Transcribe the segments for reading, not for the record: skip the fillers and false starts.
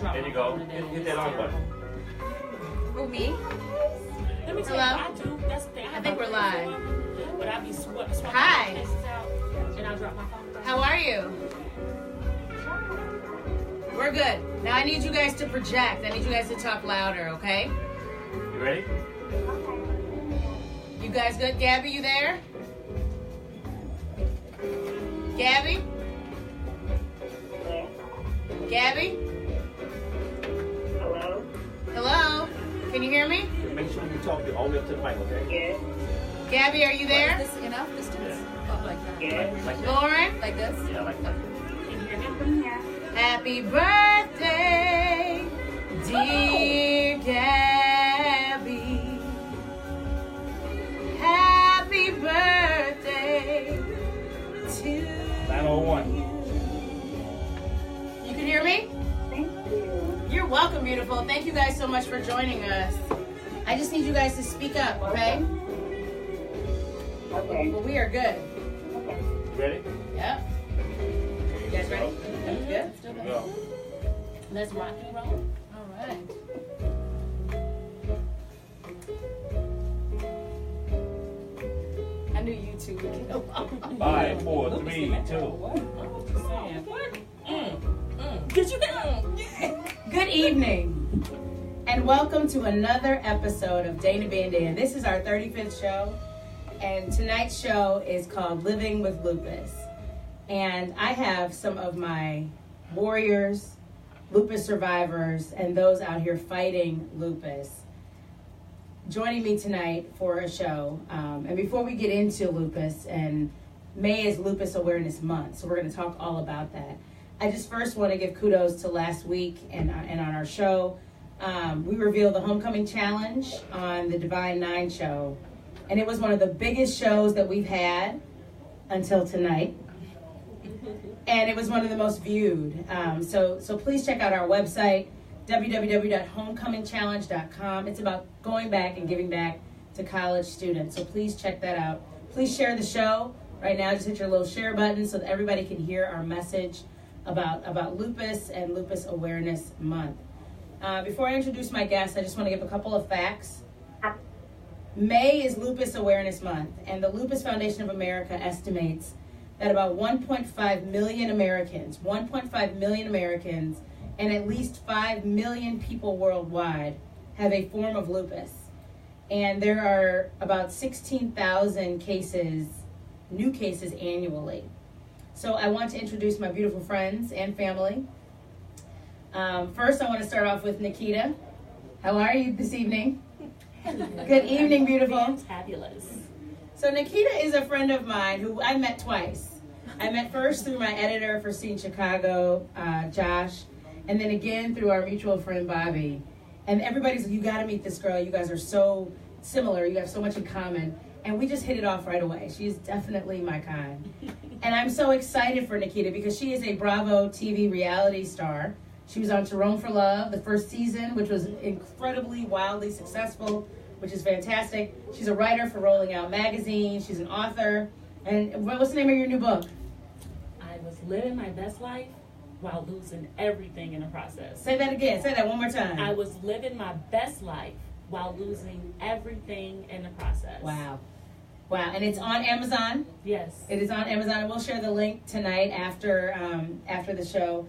There you go. Hit that on button. Who, me? Let me tell you, I do. That's the thing. I think we're live. But I be swapping Hi. places out, and I'll drop my phone. How are you? We're good. Now I need you guys to project. I need you guys to talk louder, okay? You ready? You guys good? Gabby, you there? Gabby? Gabby? Hello? Hello? Can you hear me? Make sure you talk all the way up to the mic, okay? Yes. Gabby, are you there? Is this enough distance? Oh, like that. Yes. Like that. Lauren? Like this? Yeah, like that. Can you hear me? Yeah. Happy birthday, dear Gabby. Happy birthday to 901. you. You can hear me? Thank you. You're welcome, beautiful. Thank you guys so much for joining us. I just need you guys to speak up, okay? Okay. Well, we are good. Okay. Ready? Yep. You guys ready? Good? Go. Let's rock and roll. All right. I knew you two would get along. 5, 4, 3, 2. Did you get Good evening, and welcome to another episode of Dana Bandan. This is our 35th show, and tonight's show is called Living with Lupus. And I have some of my warriors, lupus survivors, and those out here fighting lupus joining me tonight for a show. And before we get into lupus, and May is Lupus Awareness Month, so we're going to talk all about that. I just first want to give kudos to last week and on our show. We revealed the Homecoming Challenge on the Divine 9 show, and it was one of the biggest shows that we've had until tonight. And it was one of the most viewed. So please check out our website, www.homecomingchallenge.com. It's about going back and giving back to college students. So please check that out. Please share the show. Right now, just hit your little share button so that everybody can hear our message about lupus and Lupus Awareness Month. Before I introduce my guests, I just want to give a couple of facts. May is Lupus Awareness Month, and the Lupus Foundation of America estimates that about 1.5 million Americans, and at least 5 million people worldwide have a form of lupus. And there are about 16,000 cases, new cases annually. So I want to introduce my beautiful friends and family. First, I want to start off with Nikita. How are you this evening? Good evening, beautiful. Fabulous. So Nikita is a friend of mine who I met twice. I met first through my editor for Scene Chicago, Josh, and then again through our mutual friend, Bobby. And everybody's like, you got to meet this girl. You guys are so similar. You have so much in common. And we just hit it off right away. She's definitely my kind. And I'm so excited for Nikita because she is a Bravo TV reality star. She was on To Rome for Love, the first season, which was incredibly, wildly successful, which is fantastic. She's a writer for Rolling Out Magazine. She's an author. And what's the name of your new book? I was living my best life while losing everything in the process. Say that again. Say that one more time. I was living my best life while losing everything in the process. Wow. Wow. And it's on Amazon. Yes. It is on Amazon. And we'll share the link tonight after the show.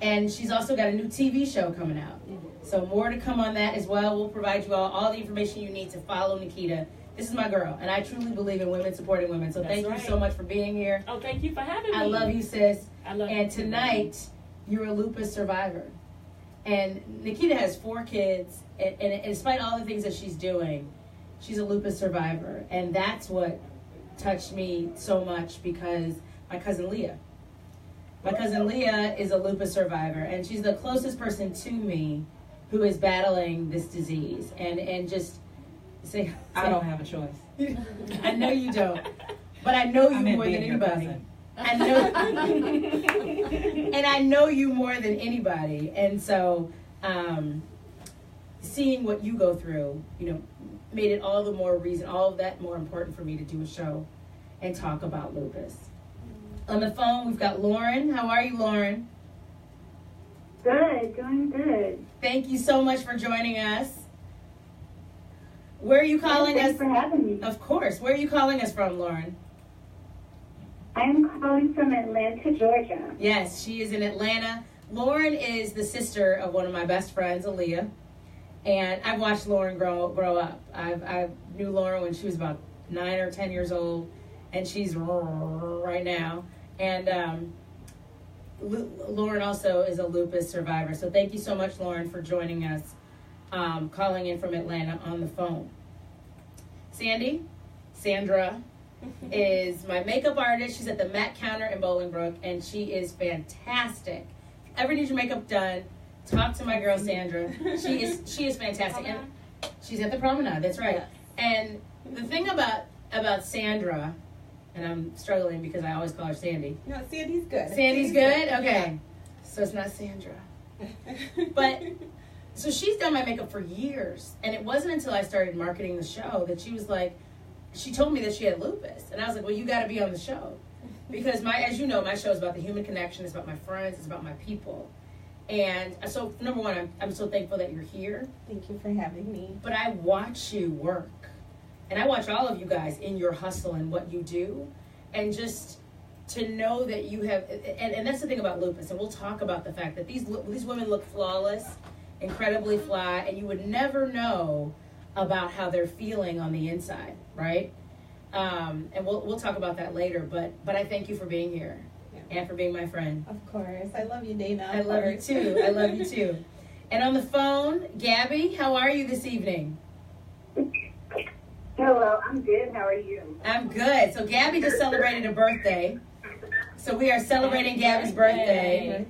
And she's also got a new TV show coming out. So more to come on that as well. We'll provide you all the information you need to follow Nikita. This is my girl, and I truly believe in women supporting women. So thank you so much for being here. Oh, thank you for having me. I love you, sis. I love you. And tonight, you're a lupus survivor. And Nikita has 4 kids, and despite all the things that she's doing, she's a lupus survivor. And that's what touched me so much because my cousin Leah is a lupus survivor, and she's the closest person to me who is battling this disease. And just say, I don't have a choice. I know you don't, but I know you more than anybody. I know, and I know you more than anybody. And so, seeing what you go through, made it all of that more important for me to do a show and talk about lupus. On the phone, we've got Lauren. How are you, Lauren? Good, doing good. Thank you so much for joining us. Where are you calling Thanks us? for having me. Of course. Where are you calling us from, Lauren? I'm calling from Atlanta, Georgia. Yes, she is in Atlanta. Lauren is the sister of one of my best friends, Aaliyah. And I've watched Lauren grow up. I knew Lauren when she was about 9 or 10 years old, and she's right now. And Lauren also is a lupus survivor. So thank you so much, Lauren, for joining us, calling in from Atlanta on the phone. Sandra, is my makeup artist. She's at the Mac counter in Bolingbrook, and she is fantastic. If you ever need your makeup done, talk to my girl Sandra. She is fantastic. And she's at the Promenade. That's right. And the thing about Sandra, and I'm struggling because I always call her Sandy. No, Sandy's good. Sandy's good? Okay. So it's not Sandra. But, so she's done my makeup for years. And it wasn't until I started marketing the show that she was like, she told me that she had lupus. And I was like, well, you got to be on the show. Because as you know, my show is about the human connection. It's about my friends. It's about my people. And so, number one, I'm so thankful that you're here. Thank you for having me. But I watch you work. And I watch all of you guys in your hustle and what you do. And just to know that you have, and that's the thing about lupus. And we'll talk about the fact that these women look flawless, incredibly fly, and you would never know about how they're feeling on the inside, right? And we'll talk about that later. But I thank you for being here and for being my friend. Of course. I love you, Dana. I love you too. I love you too. And on the phone, Gabby, how are you this evening? Hello, I'm good. How are you? I'm good. So Gabby just celebrated a birthday. So we are celebrating Gabby's birthday.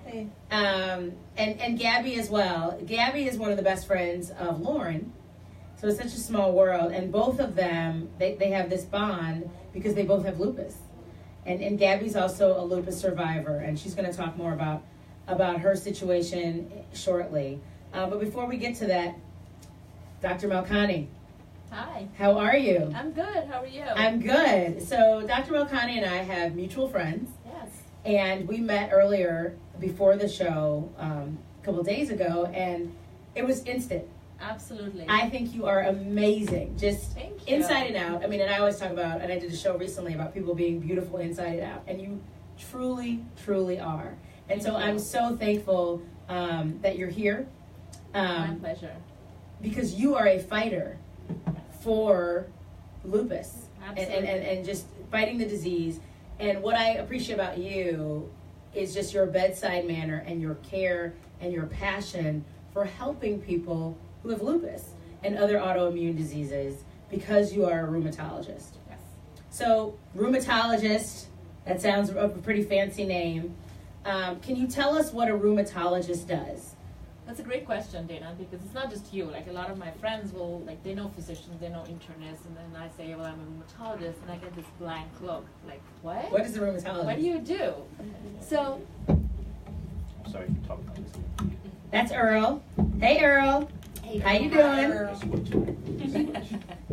And Gabby as well. Gabby is one of the best friends of Lauren. So it's such a small world. And both of them, they have this bond because they both have lupus. And Gabby's also a lupus survivor. And she's going to talk more about her situation shortly. But before we get to that, Dr. Malkani. Hi. How are you? I'm good. How are you? I'm good. So Dr. Malkani and I have mutual friends. Yes. And we met earlier before the show a couple days ago, and it was instant. Absolutely. I think you are amazing. Just Thank you. inside and out. I mean, and I always talk about, and I did a show recently about people being beautiful inside and out. And you truly, truly are. And so I'm so thankful that you're here. My pleasure. Because you are a fighter for lupus Absolutely. and just fighting the disease. And what I appreciate about you is just your bedside manner and your care and your passion for helping people who have lupus and other autoimmune diseases because you are a rheumatologist. Yes. So, rheumatologist, that sounds a pretty fancy name. Can you tell us what a rheumatologist does? That's a great question, Dana, because it's not just you. Like, a lot of my friends will, like, they know physicians, they know internists, and then I say, well, I'm a rheumatologist, and I get this blank look. Like, what? What is a rheumatologist? What do you do? So, I'm sorry, keep talking about this. That's Earl. Hey, Earl. hey, How you doing?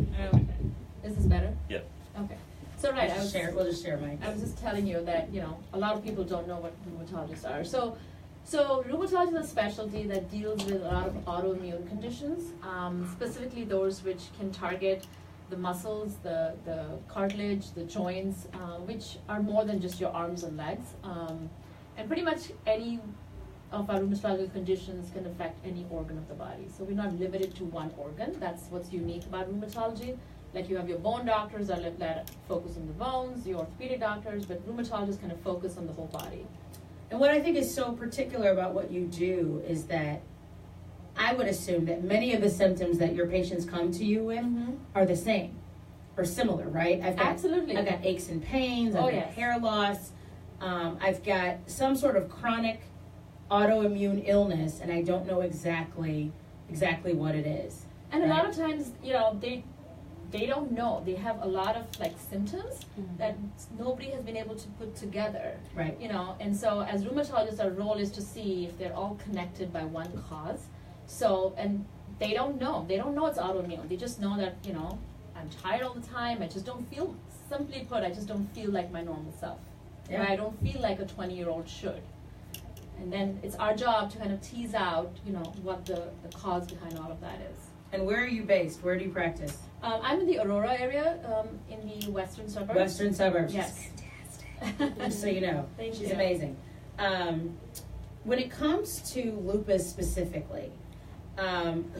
Okay. Is this better? Yep. Okay. So, right, We'll just share mics. I was just telling you that, a lot of people don't know what rheumatologists are. So rheumatology is a specialty that deals with a lot of autoimmune conditions, specifically those which can target the muscles, the cartilage, the joints, which are more than just your arms and legs. And pretty much any of our rheumatological conditions can affect any organ of the body. So we're not limited to one organ. That's what's unique about rheumatology. Like, you have your bone doctors that focus on the bones, your orthopedic doctors, but rheumatologists kind of focus on the whole body. And what I think is so particular about what you do is that I would assume that many of the symptoms that your patients come to you with are the same or similar, right? Absolutely. I've got aches and pains, I've got hair loss, I've got some sort of chronic autoimmune illness, and I don't know exactly what it is. And a lot of times, they don't know. They have a lot of symptoms that nobody has been able to put together. Right. And so as rheumatologists, our role is to see if they're all connected by one cause. So, and they don't know. They don't know it's autoimmune. They just know that, I'm tired all the time. I just don't feel, simply put, I just don't feel like my normal self. Yeah. I don't feel like a 20-year-old should. And then it's our job to kind of tease out, what the cause behind all of that is. And where are you based? Where do you practice? I'm in the Aurora area, in the western suburbs. Western suburbs. Yes. Just so you know. Thank She's you. amazing. When it comes to lupus specifically,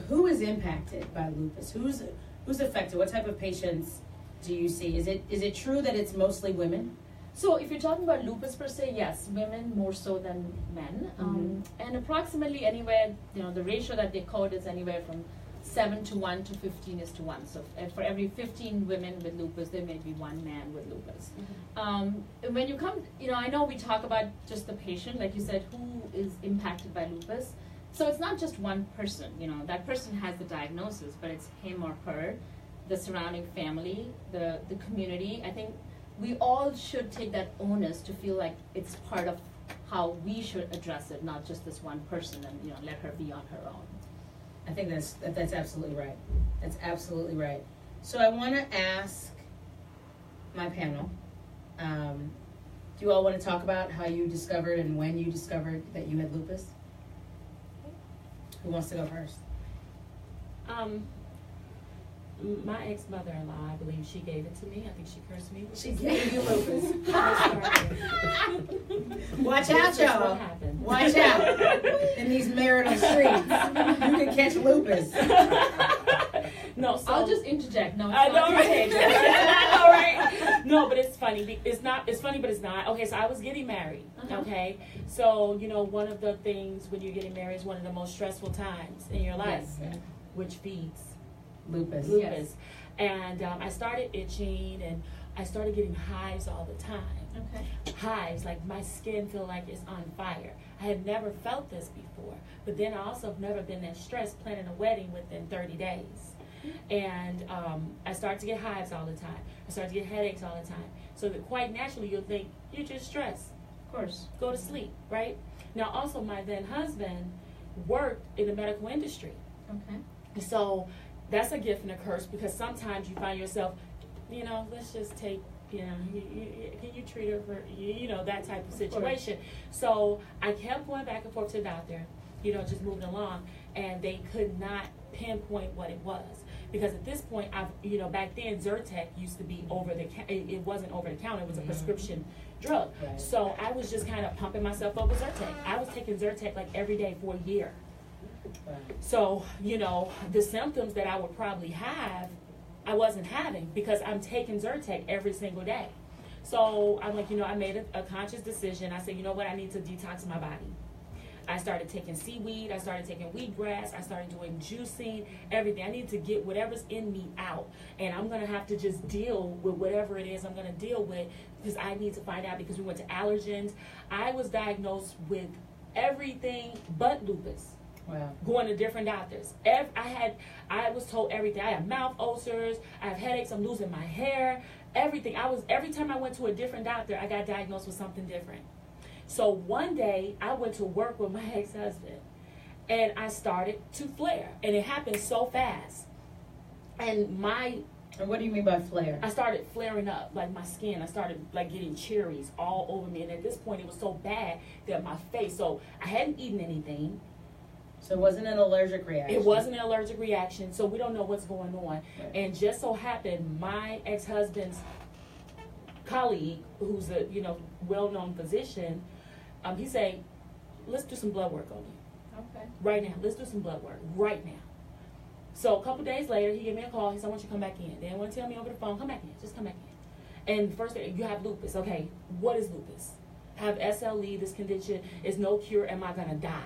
who is impacted by lupus? Who's affected? What type of patients do you see? Is it true that it's mostly women? So if you're talking about lupus per se, yes, women more so than men. And approximately anywhere, the ratio that they quote is anywhere from 7 to 1 to 15 is to 1. So for every 15 women with lupus, there may be 1 man with lupus. When you come, I know we talk about just the patient, like you said, who is impacted by lupus. So it's not just one person, that person has the diagnosis, but it's him or her, the surrounding family, the community. I think we all should take that onus to feel like it's part of how we should address it, not just this one person and let her be on her own. I think that's absolutely right. That's absolutely right. So I want to ask my panel, do you all want to talk about how you discovered and when you discovered that you had lupus? Who wants to go first? My ex-mother-in-law, I believe she gave it to me. I think she cursed me. She gave you lupus. Watch This out, is y'all. what happened. Watch out. In these marital streets, you can catch lupus. No, so I'll just interject. No, it's I not know, contagious. right? All right. No, but it's funny. It's funny, but it's not. Okay, so I was getting married. Uh-huh. Okay, so one of the things when you're getting married is one of the most stressful times in your life, Yes. which feeds Lupus. lupus. Yes. And I started itching, and I started getting hives all the time. Okay. Hives, like my skin feel like it's on fire. I had never felt this before, but then I also have never been that stressed planning a wedding within 30 days. And I started to get hives all the time. I started to get headaches all the time. So that quite naturally you'll think, you're just stressed. Of course. Go to sleep, right? Now also my then husband worked in the medical industry. Okay. So that's a gift and a curse, because sometimes you find yourself, let's just take, can you treat her for, that type of situation. So I kept going back and forth to the doctor, just moving along, and they could not pinpoint what it was. Because at this point, back then Zyrtec used to be it wasn't over the counter, it was a prescription drug. Right. So I was just kind of pumping myself up with Zyrtec. I was taking Zyrtec like every day for a year. Right. So, the symptoms that I would probably have, I wasn't having because I'm taking Zyrtec every single day. So I'm like, I made a conscious decision. I said, you know what, I need to detox my body. I started taking seaweed, I started taking wheatgrass, I started doing juicing, everything. I need to get whatever's in me out. And I'm gonna have to just deal with whatever it is I'm gonna deal with, because I need to find out, because we went to allergens. I was diagnosed with everything but lupus. Wow. Going to different doctors. I was told everything. I have mouth ulcers, I have headaches, I'm losing my hair, everything. Every time I went to a different doctor, I got diagnosed with something different. So one day I went to work with my ex-husband, and I started to flare, and it happened so fast. And what do you mean by flare? I started flaring up, like my skin. I started like getting cherries all over me, and at this point it was so bad that my face. So I hadn't eaten anything. So it wasn't an allergic reaction? It wasn't an allergic reaction, so we don't know what's going on. Right. And just so happened, my ex-husband's colleague, who's a well-known physician, he said, let's do some blood work on you. Okay. Right now. Let's do some blood work right now. So a couple days later, he gave me a call. He said, I want you to come back in. They didn't want to tell me over the phone, come back in. Just come back in. And first, you have lupus. Okay, what is lupus? I have SLE, this condition is no cure. Am I going to die?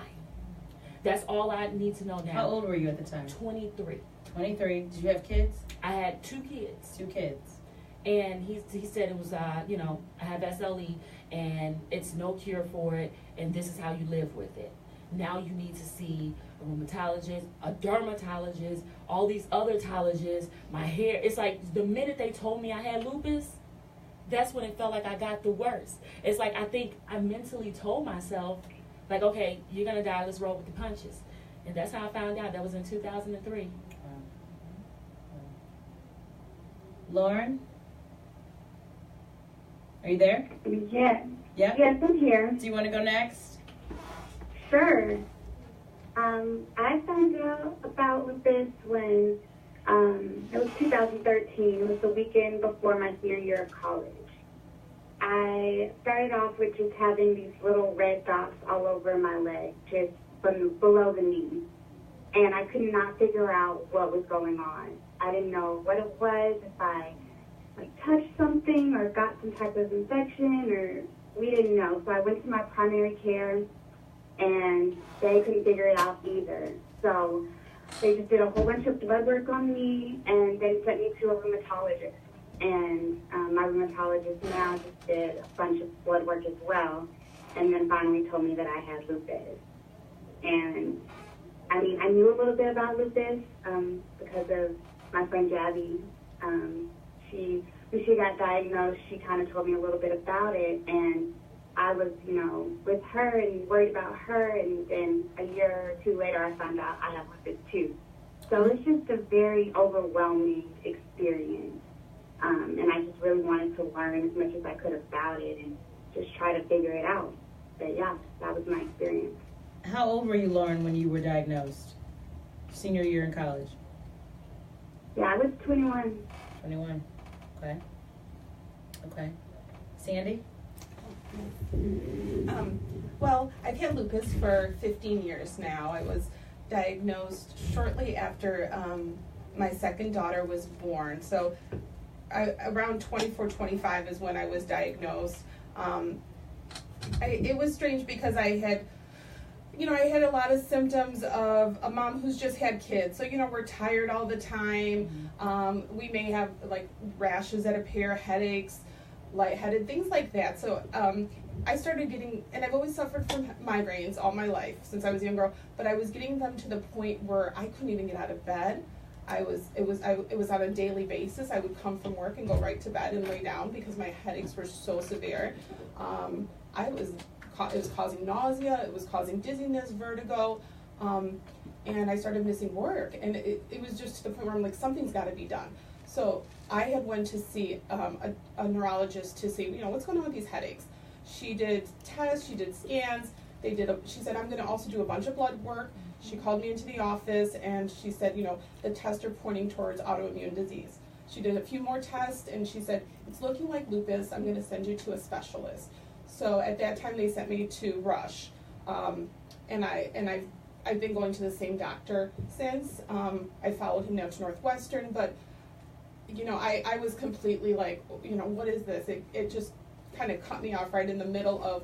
That's all I need to know now. How old were you at the time? 23. 23. Did you have kids? I had 2 kids. 2 kids. And he said it was, I have SLE, and it's no cure for it, and this is how you live with it. Now you need to see a rheumatologist, a dermatologist, all these other tologists. My hair, it's like the minute they told me I had lupus, that's when it felt like I got the worst. It's like I think I mentally told myself, like, okay, you're going to die, let's roll with the punches. And that's how I found out. That was in 2003. Lauren? Are you there? Yes. Yeah? Yes, I'm here. Do you want to go next? Sure. I found out about lupus when it was 2013. It was the weekend before my senior year of college. I started off with just having these little red dots all over my leg, just from below the knee. And I could not figure out what was going on. I didn't know what it was, if I touched something or got some type of infection, or we didn't know. So I went to my primary care, and they couldn't figure it out either. So they just did a whole bunch of blood work on me and then sent me to a rheumatologist. And my rheumatologist now just did a bunch of blood work as well, and then finally told me that I had lupus. And I mean, I knew a little bit about lupus because of my friend Jabby. When she got diagnosed, she kind of told me a little bit about it, and I was, with her and worried about her, and then a year or two later, I found out I have lupus too. So it's just a very overwhelming experience, and I just really wanted to learn as much as I could about it and just try to figure it out. But yeah, that was my experience. How old were you, Lauren, when you were diagnosed? Senior year in college? Yeah, I was 21. 21. Okay. Sandy? Well, I've had lupus for 15 years now. I was diagnosed shortly after my second daughter was born. So around 24, 25 is when I was diagnosed. It was strange because I had a lot of symptoms of a mom who's just had kids. So, we're tired all the time. We may have rashes that appear, headaches, lightheaded, things like that. So I started getting, and I've always suffered from migraines all my life since I was a young girl, but I was getting them to the point where I couldn't even get out of bed. It was on a daily basis. I would come from work and go right to bed and lay down because my headaches were so severe. It was causing nausea, it was causing dizziness, vertigo, and I started missing work. And it was just to the point where I'm like, something's got to be done. So I had went to see a neurologist to see, what's going on with these headaches. She did tests, she did scans. She said, I'm going to also do a bunch of blood work. She called me into the office and she said, the tests are pointing towards autoimmune disease. She did a few more tests and she said, it's looking like lupus. I'm going to send you to a specialist. So at that time, they sent me to Rush, and I've been going to the same doctor since. I followed him now to Northwestern, but I was completely like, what is this? It just kind of cut me off right in the middle of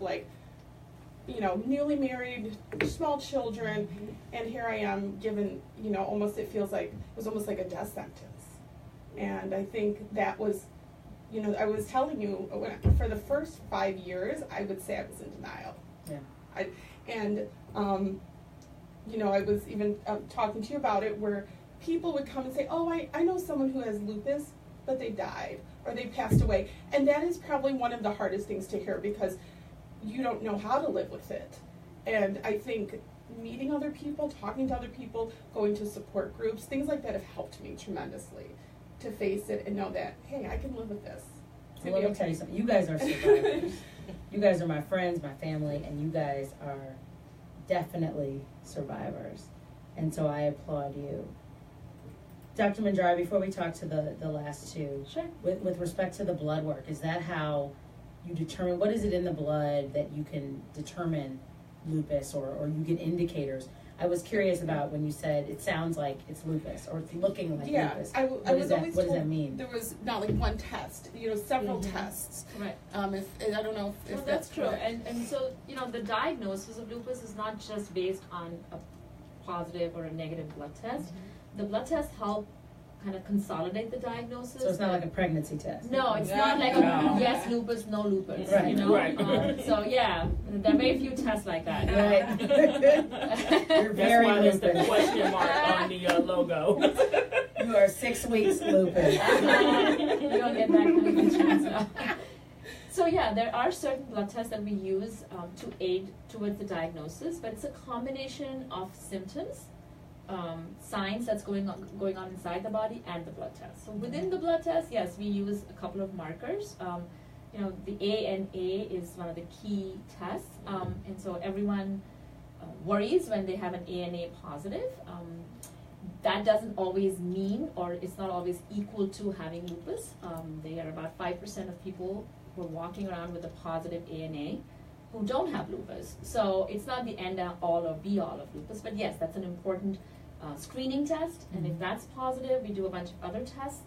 newly married, small children, and here I am given, it was almost like a death sentence, and I think that was. I was telling you, for the first 5 years, I would say I was in denial. Yeah. I was even talking to you about it, where people would come and say, oh, I know someone who has lupus, but they died, or they passed away. And that is probably one of the hardest things to hear, because you don't know how to live with it. And I think meeting other people, talking to other people, going to support groups, things like that have helped me tremendously to face it and know that, hey, I can live with this. Well, let me tell you something. You guys are survivors. You guys are my friends, my family, and you guys are definitely survivors. And so I applaud you. Dr. Manjari, before we talk to the last two, sure. With respect to the blood work, is that how you determine, what is it in the blood that you can determine lupus, or you get indicators? I was curious about when you said it sounds like it's lupus, or it's looking like lupus. What does that mean? There was not like one test, several tests. Right. I don't know if that's true. Correct. And so, the diagnosis of lupus is not just based on a positive or a negative blood test. The blood tests help kind of consolidate the diagnosis. So it's not like a pregnancy test. No, it's not like yes lupus, no lupus. Right. Right. So yeah, there are very few tests like that. Right. You're That's very why there's the lupus. question mark on the logo. You are 6 weeks lupus. You don't get that kind of insurance now. So yeah, there are certain blood tests that we use to aid towards the diagnosis, but it's a combination of symptoms, signs that's going on inside the body, and the blood test. So within the blood test, yes, we use a couple of markers. The ANA is one of the key tests, and so everyone worries when they have an ANA positive. That doesn't always mean, or it's not always equal to having lupus. There are about 5% of people who are walking around with a positive ANA who don't have lupus. So it's not the end all or be all of lupus, but yes, that's an important screening test. And if that's positive, we do a bunch of other tests.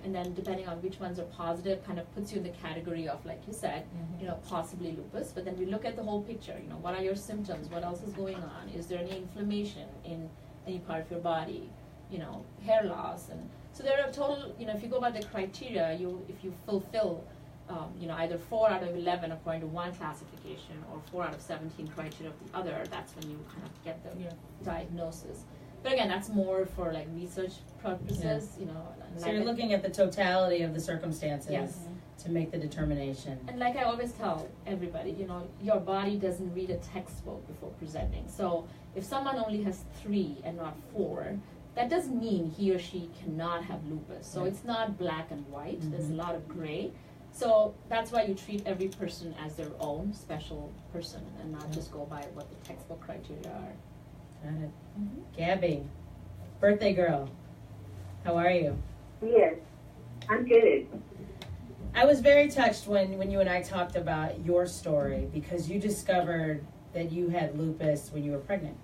And then depending on which ones are positive, kind of puts you in the category of, like you said, you know, possibly lupus. But then we look at the whole picture. You know, what are your symptoms? What else is going on? Is there any inflammation in any part of your body? You know, hair loss. And so there are total, you know, if you go by the criteria, if you fulfill, you know, either 4 out of 11 according to one classification or 4 out of 17 criteria of the other, that's when you kind of get the diagnosis. But again, that's more for like research purposes, you know. So you're looking at the totality of the circumstances Yes. to make the determination. And like I always tell everybody, you know, your body doesn't read a textbook before presenting. So if someone only has 3 and not 4, that doesn't mean he or she cannot have lupus. So it's not black and white. There's a lot of gray. So that's why you treat every person as their own special person and not just go by what the textbook criteria are. Got it. Gabby, birthday girl, how are you? Yes, I'm good. I was very touched when you and I talked about your story because you discovered that you had lupus when you were pregnant.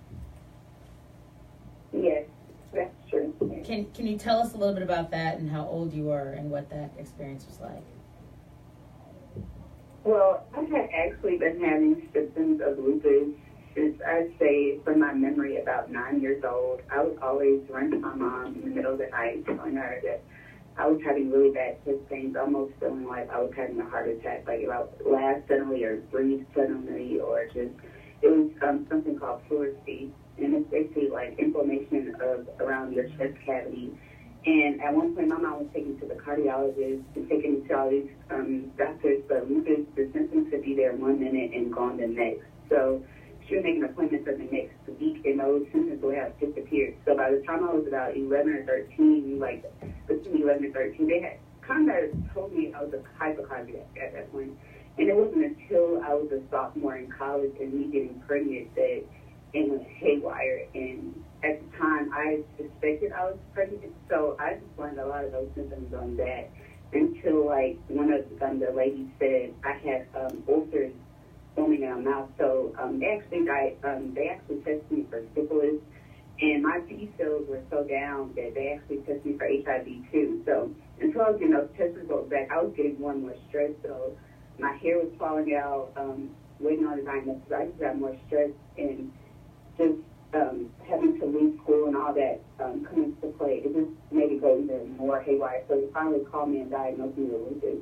Yes, that's true. Can you tell us a little bit about that and how old you were and what that experience was like? Well, I had actually been having symptoms of lupus since I'd say from my memory about 9 years old. I would always run to my mom in the middle of the night telling her that I was having really bad chest pains, almost feeling like I was having a heart attack, like if I would laugh suddenly or breathe suddenly, or just, it was something called pleurisy, and it's basically like inflammation around your chest cavity. And at one point, my mom was taken to the cardiologist and taken to all these doctors, but lupus, the symptoms could be there 1 minute and gone the next. So she would make an appointment for the next week, and those symptoms would have disappeared. So by the time I was about 11 or 13, like between 11 and 13, they had kind of told me I was a hypochondriac at that point. And it wasn't until I was a sophomore in college and me getting pregnant that it went haywire. And at the time, I suspected I was pregnant, so I just learned a lot of those symptoms on that until, like, one of the ladies said I had ulcers forming in my mouth. So they actually tested me for syphilis, and my T cells were so down that they actually tested me for HIV too. So until I was getting those test results back, I was getting more and more stressed. So my hair was falling out, waiting on the diagnosis. I just got more stressed, and just having to leave school and all that coming into play, it just made it go even more haywire. So they finally called me and diagnosed me with lupus.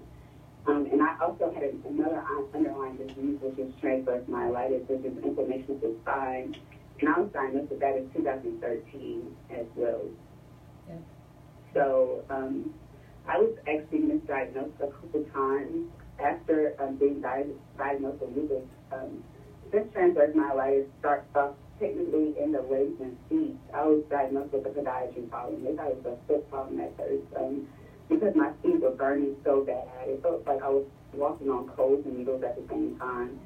And I also had another underlying disease, which is transverse myelitis, which is inflammation of the spine. And I was diagnosed with that in 2013 as well. Yeah. So I was actually misdiagnosed a couple times after being diagnosed with lupus. This transverse myelitis starts off technically in the legs and feet. I was diagnosed with a podiatry problem. They thought it was a foot problem at first. Because my feet were burning so bad. It felt like I was walking on coals and needles at the same time.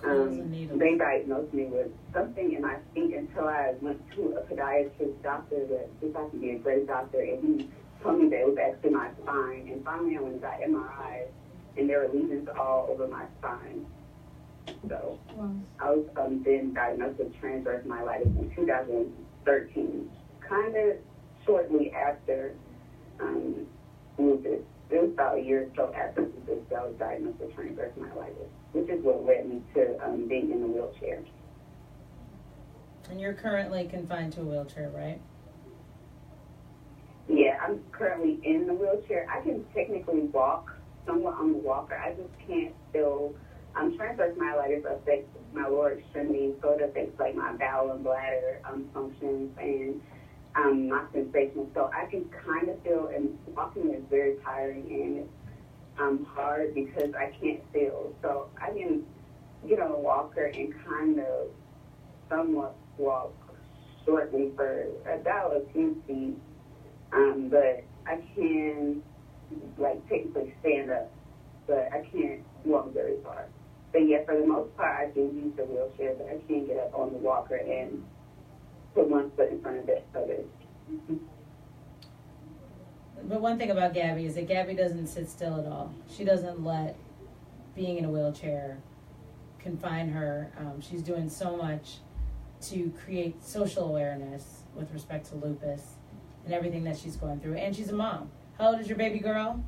They diagnosed me with something in my feet until I went to a podiatrist doctor that he thought to be a great doctor, and he told me that it was actually my spine. And finally I went and got MRI, and there were lesions all over my spine. So I was then diagnosed with transverse myelitis in 2013, kind of shortly after lupus. It was about a year or so after lupus that I was diagnosed with transverse myelitis, which is what led me to being in a wheelchair. And you're currently confined to a wheelchair, right? Yeah, I'm currently in the wheelchair. I can technically walk somewhat on the walker. I just can't feel. Transverse myelitis affects my lower extremities, so it affects like my bowel and bladder functions and my sensations. So I can kind of feel, and walking is very tiring and it's hard because I can't feel. So I can get on a walker and kind of somewhat walk shortly for about a few feet, but I can like technically stand up, but I can't walk very far. But yeah, for the most part, I do use the wheelchair, but I can't get up on the walker and put one foot in front of the other. But one thing about Gabby is that Gabby doesn't sit still at all. She doesn't let being in a wheelchair confine her. She's doing so much to create social awareness with respect to lupus and everything that she's going through. And she's a mom. How old is your baby girl?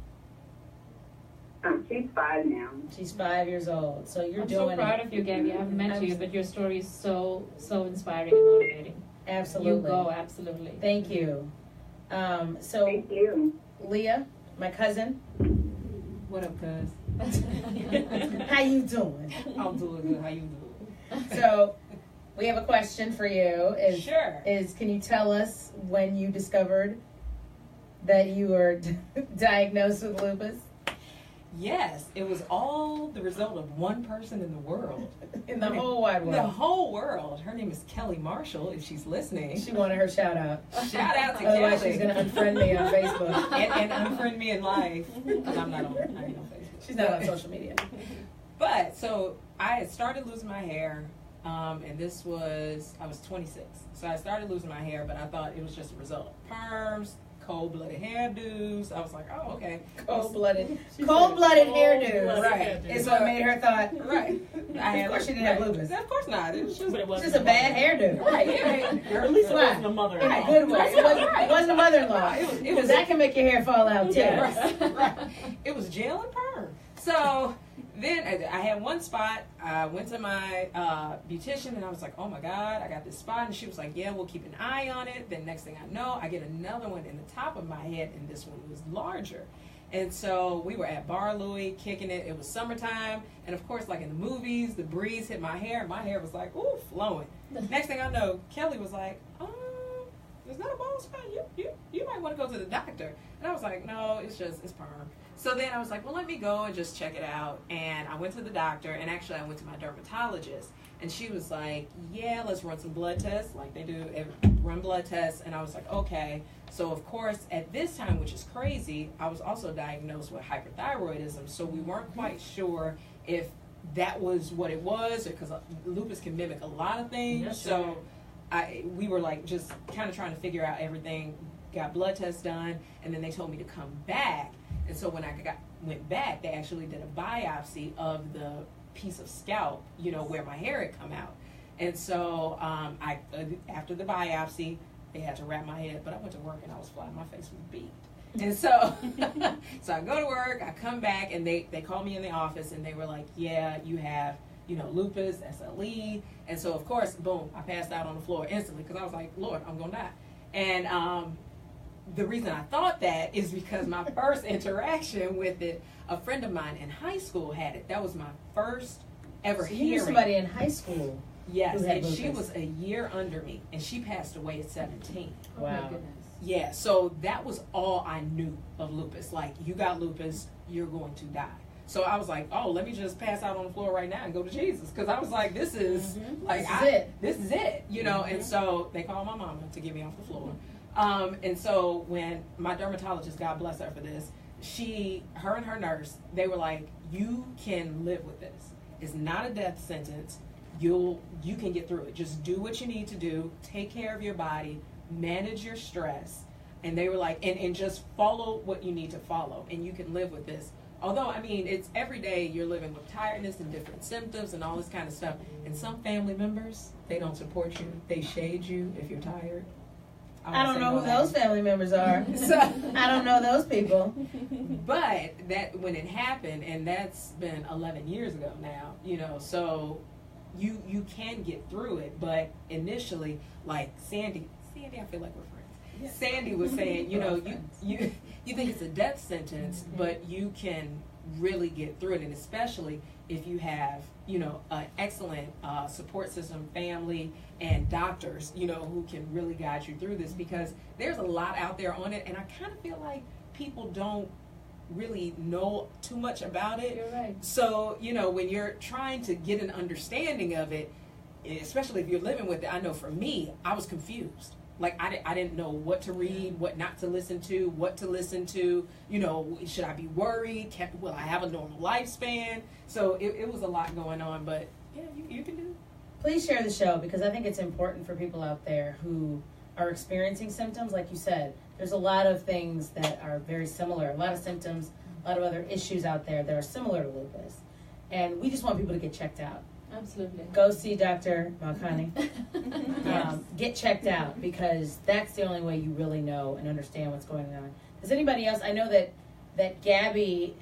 She's 5 now. She's 5 years old. So you're I'm doing so proud it. of you, Gabby. I haven't met you, but your story is so inspiring and motivating. Absolutely. You go, absolutely. Thank you. So Thank you. Leah, my cousin, What up, cuz? how you doing? I'm doing good. How you doing? So we have a question for you. Sure. Can you tell us when you discovered that you were diagnosed with lupus? Yes, it was all the result of one person in the world. In the whole wide world. The whole world. Her name is Kelly Marshall, if she's listening. She wanted her shout out. Shout out to Otherwise Kelly. she's going to unfriend me on Facebook. and unfriend me in life. Because I ain't on Facebook. She's not on social media. But, so, I had started losing my hair, and I was 26. So I started losing my hair, but I thought it was just a result of perms, cold-blooded hairdos. I was like, oh, okay. Cold-blooded hairdos. Right. Is what made her thought. Right. Of course she didn't have lupus. Of course not. It was just, But it It's wasn't just a bad hairdo. right. At least It why? wasn't a mother. In a good way. It wasn't a mother-in-law. It was that can make your hair fall out too. right. It was gel and perm. So then I had one spot. I went to my beautician and I was like, oh my God, I got this spot. And she was like, yeah, we'll keep an eye on it. Then next thing I know, I get another one in the top of my head, and this one was larger. And so we were at Bar Louie kicking it. It was summertime. And of course, like in the movies, the breeze hit my hair. My hair was like, ooh, flowing. Next thing I know, Kelly was like, is that a bald spot? You might want to go to the doctor. And I was like, no, it's perm. So then I was like, well, let me go and just check it out. And I went to the doctor, and actually I went to my dermatologist. And she was like, yeah, let's run some blood tests, like they do, run blood tests. And I was like, okay. So, of course, at this time, which is crazy, I was also diagnosed with hyperthyroidism. So we weren't quite sure if that was what it was, because lupus can mimic a lot of things. Yes, so we were like just kind of trying to figure out everything, got blood tests done, and then they told me to come back. And so when I went back, they actually did a biopsy of the piece of scalp, where my hair had come out. And so after the biopsy, they had to wrap my head, but I went to work and I was flat. My face was beat. And so, so I go to work, I come back, and they call me in the office, and they were like, yeah, you have, lupus, SLE. And so, of course, boom, I passed out on the floor instantly, because I was like, Lord, I'm going to die. And the reason I thought that is because my first interaction with it, a friend of mine in high school had it. That was my first ever So you hearing. knew somebody in high school. Yes, who had and she lupus. was a year under me, and she passed away at 17. Oh my Wow. goodness. Yeah, so that was all I knew of lupus. Like, you got lupus, you're going to die. So I was like, oh, let me just pass out on the floor right now and go to Jesus. Because I was like, this is, like, this is it, And so they called my mama to get me off the floor. And so when my dermatologist, God bless her for this, her and her nurse, they were like, you can live with this. It's not a death sentence. You can get through it. Just do what you need to do. Take care of your body. Manage your stress. And they were like, and just follow what you need to follow. And you can live with this. Although, I mean, it's every day you're living with tiredness and different symptoms and all this kind of stuff. And some family members, they don't support you. They shade you if you're tired. I don't know who those family members are. So, I don't know those people. But that when it happened, and that's been 11 years ago now, so you can get through it. But initially, like Sandy, I feel like we're friends. Yeah. Sandy was saying, you think it's a death sentence, but you can really get through it, and especially if you have, an excellent support system, family, and doctors, who can really guide you through this, because there's a lot out there on it, and I kind of feel like people don't really know too much about it. You're right. So, when you're trying to get an understanding of it, especially if you're living with it, I know for me, I was confused. Like, I didn't know what to read, what not to listen to, what to listen to. Should I be worried? Will I have a normal lifespan? So it was a lot going on, but yeah, you can do it. please share the show, because I think it's important for people out there who are experiencing symptoms. Like you said, there's a lot of things that are very similar, a lot of symptoms, a lot of other issues out there that are similar to lupus. And we just want people to get checked out. Absolutely. Go see Dr. Malkani. Get checked out, because that's the only way you really know and understand what's going on. Does anybody else? I know that Gabby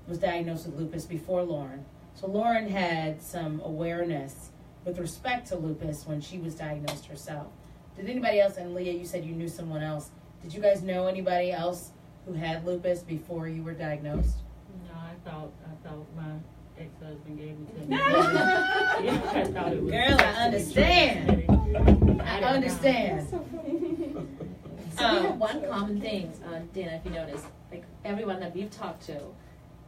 was diagnosed with lupus before Lauren. So Lauren had some awareness with respect to lupus when she was diagnosed herself. Did anybody else, and Leah, you said you knew someone else. Did you guys know anybody else who had lupus before you were diagnosed? No, I thought my ex-husband gave it to me. Yeah, I thought it was. Girl, I understand. I understand. So we have one common thing, Dana, if you notice, like everyone that we've talked to,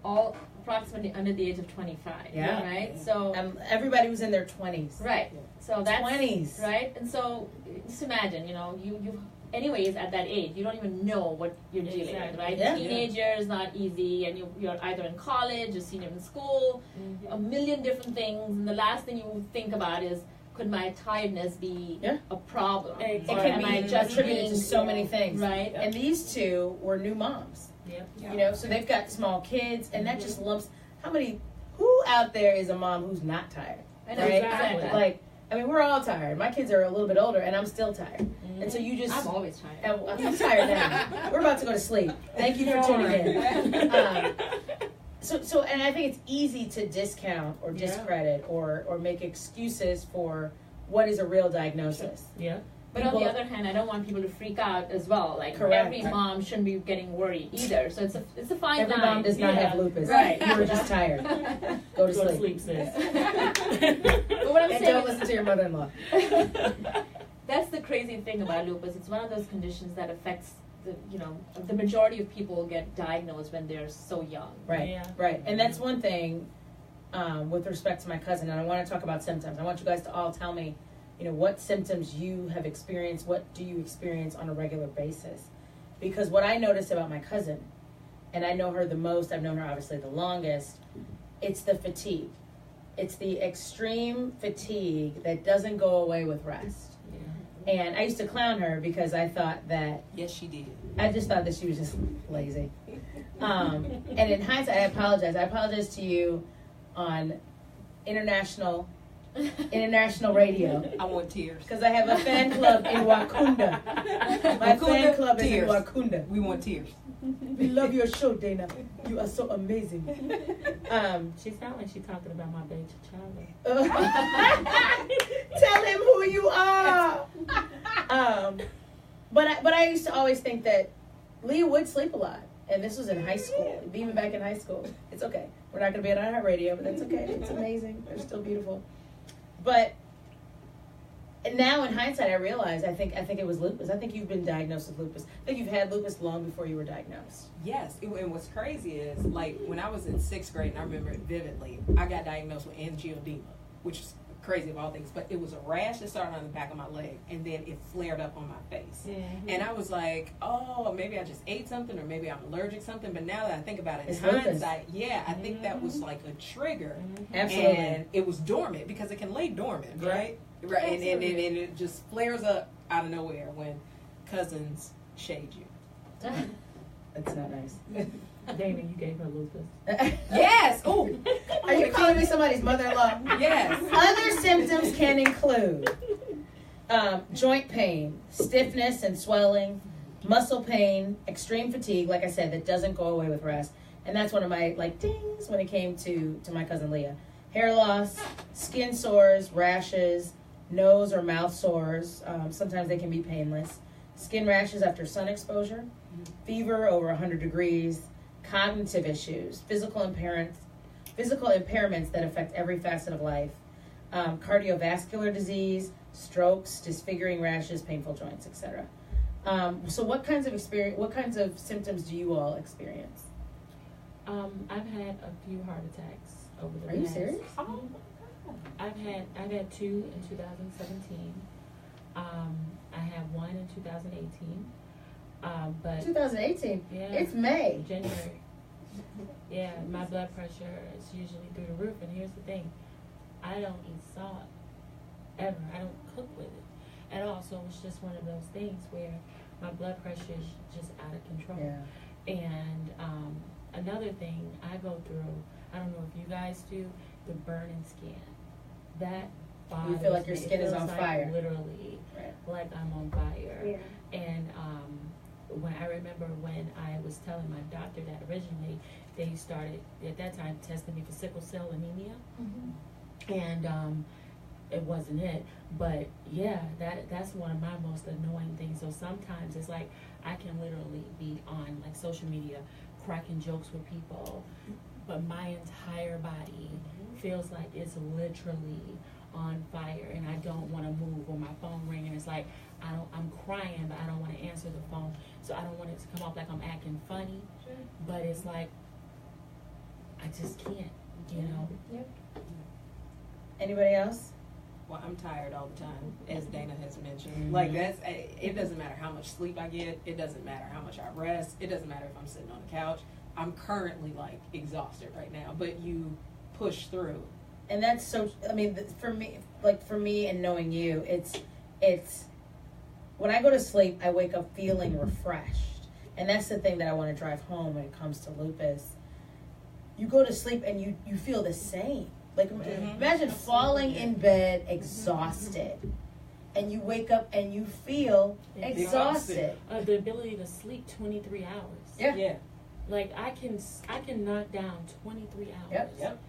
all approximately under the age of 25. Yeah. Right? So everybody was in their 20s. right. So that's 20s. Right? And so just imagine, you anyways at that age, you don't even know what you're dealing with, right? Yeah. Teenager is not easy, and you're either in college or senior in school, a million different things, and the last thing you think about is, could my tiredness be a problem? It Or can am be I just attributed being, to so many things. right? And these two were new moms. Yep. So they've got small kids, and that just lumps. Who out there is a mom who's not tired? I know, Right? exactly. Like, I mean, we're all tired. My kids are a little bit older, and I'm still tired. And so you just. I'm always tired. I'm tired now. We're about to go to sleep. Thank you for tuning in. And I think it's easy to discount or discredit or make excuses for what is a real diagnosis. Yeah. But on the other hand, I don't want people to freak out as well. Like Correct. every mom shouldn't be getting worried either. So it's a fine Every line. mom does not have lupus. Right. You were just tired. Go to Go to sleep. sleep, sis. But what I'm And saying don't is, listen to your mother-in-law. that's the crazy thing about lupus. It's one of those conditions that affects the majority of people get diagnosed when they're so young. Right. Yeah. Right. And that's one thing with respect to my cousin. And I want to talk about symptoms. I want you guys to all tell me, what symptoms you have experienced. What do you experience on a regular basis? Because what I noticed about my cousin, and I know her the most, I've known her obviously the longest, it's the fatigue. It's the extreme fatigue that doesn't go away with rest. Yeah. And I used to clown her because I thought that, Yes, she did. I just thought that she was just lazy. And in hindsight, I apologize. I apologize to you on international radio. I want tears. Because I have a fan club in Wakunda. My fan club is in tears. Wakunda. We want tears. We love your show, Dana. You are so amazing. She sounded like she talking about my baby child. Tell him who you are. But I used to always think that Leah would sleep a lot. And this was in high school, even back in high school. It's okay. We're not going to be on our radio, but that's okay. It's amazing. They're still beautiful. But now in hindsight, I realize I think it was lupus. I think you've been diagnosed with lupus. I think you've had lupus long before you were diagnosed. Yes, and what's crazy is, like, when I was in 6th grade, and I remember it vividly, I got diagnosed with angioedema, which is crazy of all things, but it was a rash that started on the back of my leg, and then it flared up on my face. Mm-hmm. And I was like, oh, maybe I just ate something, or maybe I'm allergic to something, but now that I think about it, in It's lupus. hindsight, I think that was like a trigger. Absolutely. And it was dormant, because it can lay dormant, Yeah. right? Right, and it just flares up out of nowhere when cousins shade you. That's not nice. Dana, you gave her lupus. Yes! Ooh! Are you calling me somebody's mother-in-law? Yes! Other symptoms can include joint pain, stiffness and swelling, muscle pain, extreme fatigue, like I said, that doesn't go away with rest. And that's one of my dings when it came to my cousin Leah. Hair loss, skin sores, rashes, nose or mouth sores. Sometimes they can be painless. Skin rashes after sun exposure, fever over 100 degrees, cognitive issues, physical impairments that affect every facet of life, cardiovascular disease, strokes, disfiguring rashes, painful joints, etc. So what kinds of symptoms do you all experience? I've had a few heart attacks over the Are you past. serious? Oh, I've had 2 in 2017. I have 1 in 2018. But 2018. yeah, It's May. January. Yeah, my blood pressure is usually through the roof, and here's the thing: I don't eat salt. ever. I don't cook with it at all. So it's just one of those things where my blood pressure is just out of control. Yeah. And another thing I go through, I don't know if you guys do, the burning skin. That bothers You feel like your me. skin It is feels on like fire. Literally, Right. like I'm on fire. Yeah. And when I remember when I was telling my doctor that originally they started at that time testing me for sickle cell anemia, and it wasn't it. But yeah, that's one of my most annoying things. So sometimes it's like I can literally be on like social media cracking jokes with people, but my entire body feels like it's literally on fire, and I don't want to move, or my phone ringing. It's like I'm crying, but I don't want to answer the phone, so I don't want it to come off like I'm acting funny. But it's like I just can't, you know. Yep. Anybody else? Well, I'm tired all the time, as Dana has mentioned. Like, it doesn't matter how much sleep I get. It doesn't matter how much I rest. It doesn't matter if I'm sitting on the couch. I'm currently, like, exhausted right now. But you push through. And that's so, I mean, for me and knowing you, it's, when I go to sleep, I wake up feeling refreshed. And that's the thing that I want to drive home when it comes to lupus. You go to sleep and you feel the same. Like, imagine falling in bed exhausted, and you wake up and you feel exhausted. The ability to sleep 23 hours. Yeah. Like I can knock down 23 hours. Yep.